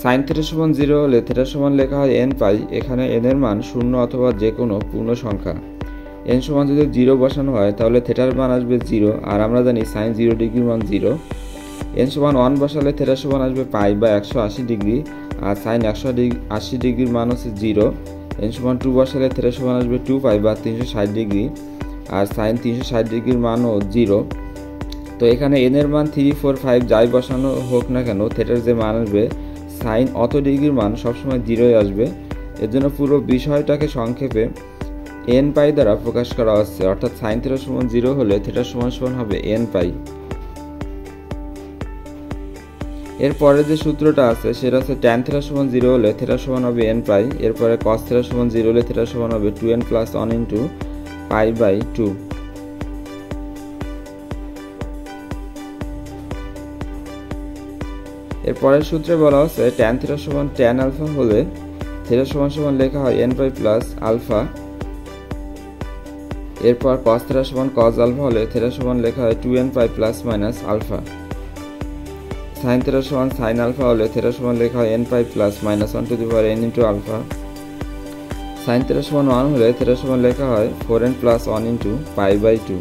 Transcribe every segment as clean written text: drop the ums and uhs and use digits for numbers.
Sign theta সমান 0 হলে theta সমান লেখা হয় n পাই। এখানে n এর মান 0 অথবা যে কোনো পূর্ণ সংখ্যা। n সমান যদি 0 বসানো হয় তাহলে থিটার মান আসবে 0, আর আমরা জানি সাইন 0 ডিগ্রির মান 0। n সমান 1 বসালে থিটা সমান আসবে পাই বা 180 ডিগ্রি, আর সাইন 180 ডিগ্রির মান হচ্ছে 0। n সমান 2 বসালে থিটা সমান আসবে 2 পাই বা 360 ডিগ্রি, আর সাইন 360 ডিগ্রির মানও 0। তো এখানে n এর মান 3, 4, 5 যাই বসানো হোক না কেন, থিটার যে মান আসবে সাইন অত ডিগ্রির মান সবসময় 0ই আসবে। এর জন্য পুরো বিষয়টাকে সংক্ষেপে n পাই দ্বারা প্রকাশ করা হচ্ছে, অর্থাৎ সাইন থিটা সমান 0 হলে থিটা সমান হবে n পাই। এরপরে যে সূত্রটা আছে সেটা হচ্ছে ট্যান থিটা সমান 0 হলে থিটা সমান হবে n পাই। এরপরে কস থিটা সমান 0 হলে থিটা সমান হবে 2n plus 1 into pi by 2। এরপরের সূত্রে বলা হচ্ছে ট্যান থিটা সমান ট্যান আলফা হলে থিটা সমান লেখা হয় n পাই প্লাস আলফা। এরপর কস থিটা সমান কস আলফা হলে থিটা সমান লেখা হয় 2n pi plus minus alpha. Sine theta সমান সাইন আলফা হলে থিটা সমান লেখা হয় n pi plus minus 1 to the power n into alpha. Sine theta সমান 1 হলে থিটা সমান লেখা হয় 4n plus 1 into pi by 2।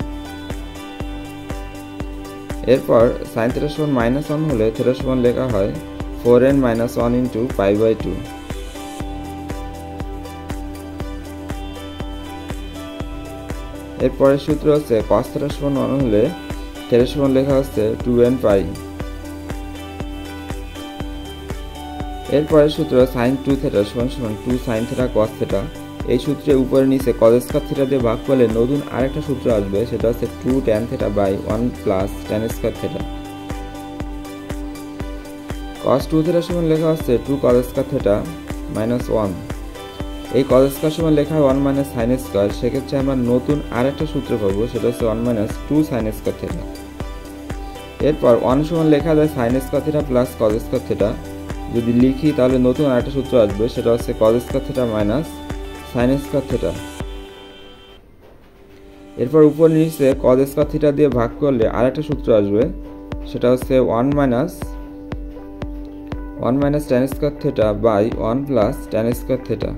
এরপর সাইন থিটা সমান মাইনাস 1 হলে থিটা সমান লেখা হয় 4n minus 1 into pi by 2। এরপরের সূত্র হচ্ছে কস থিটা সমান 1 হলে থিটা সমান লেখা হচ্ছে 2n পাই। এরপরের সূত্র সাইন 2 থিটা সমান 2 সাইন থিটা কস থিটা। এই সূত্রে উপরে নিচে কজ স্কয়ার থিটা দিয়ে ভাগ করলে নতুন আরেকটা সূত্র আসবে, সেটা হচ্ছে 2 tan theta by 1 plus tan square theta. cos 2 থিটা সমান লেখা হচ্ছে 2 cos স্কয়ার থিটা মাইনাস 1। এই cos স্কয়ার সমান লেখা হয় 1 মাইনাস সাইন স্কয়ার। সেক্ষেত্রে আমরা নতুন আরেকটা সূত্র পাবো, সেটা হচ্ছে 1 মাইনাস 2 সাইন স্কয়ার থিটা। এরপর 1 সমান লেখা যায় sine square theta plus cos square theta. যদি লিখি তাহলে নতুন আরেকটা সূত্র আসবে, সেটা হচ্ছে cos square theta minus sine square theta. এরপর উপর নিচে cos স্কয়ার থিটা দিয়ে ভাগ করলে আরেকটা সূত্র আসবে, সেটা হচ্ছে 1 minus tan square theta by 1 plus tan square theta.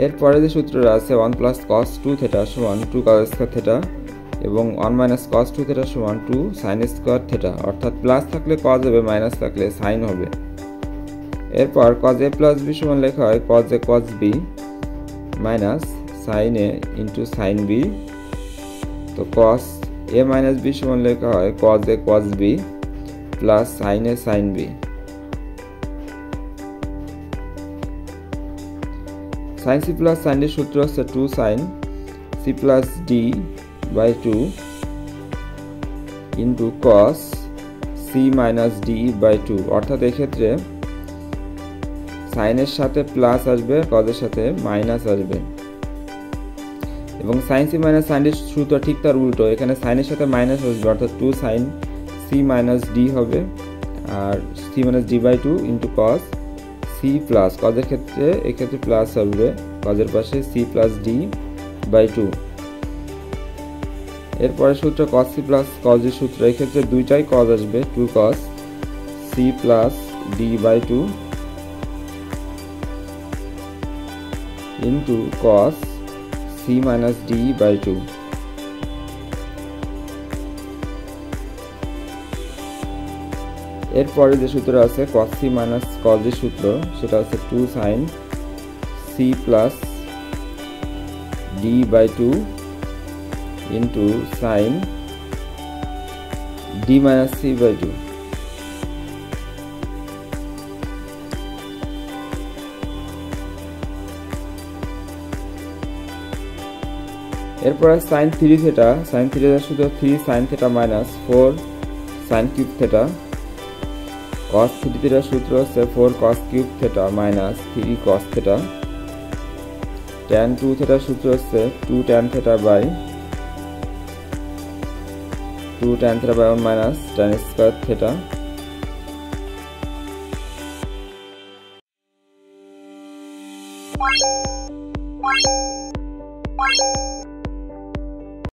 এরপরে যে সূত্রটা আছে 1 প্লাস cos 2 থিটা সমান 2 cos স্কয়ার থিটা এবং 1 মাইনাস cos 2 থিটা সমান 2 sin স্কয়ার থিটা, অর্থাৎ প্লাস থাকলে cos হবে, মাইনাস থাকলে sin হবে। এরপর cos a প্লাস b সমান লেখা হয় cos a cos b minus sin a into sin b। তো cos a মাইনাস b সমান লেখা হয় cos a cos b plus sin a sin b। sin c plus sin d সূত্র হচ্ছে 2 sin c plus d by 2 into cos c minus d by 2, অর্থাৎ এক্ষেত্রে সাইনের সাথে প্লাস আসবে, cos এর সাথে মাইনাস আসবে। এবং sin c minus sin d সূত্র ঠিক তার উল্টো, এখানে সাইনের সাথে মাইনাস আসবে, অর্থাৎ 2 sin c মাইনাস d হবে, আর c minus d by 2 into cos c plus cos এর ক্ষেত্রে এক্ষেত্রে প্লাস হবে, cos এর পাশে c প্লাস d বাই 2। এরপরে সূত্র cos c plus cos d সূত্র, এক্ষেত্রে দুইটাই cos আসবে, 2 cos c plus d by 2 into cos c minus d by 2। এরপরে যে সূত্র আছে cos c minus cos d সূত্র, সেটা হচ্ছে 2 sin c plus d by 2 into sin d minus c by 2। এরপরে sin 3 থিটা, sin থিটা সূত্র 3 sin থিটা minus 4 sin cube theta. cos 3 থিটার সূত্র হচ্ছে 4 cos cube theta minus 3 cos theta. tan 2 থিটার সূত্র হচ্ছে 2 tan theta by 1 minus tan square theta.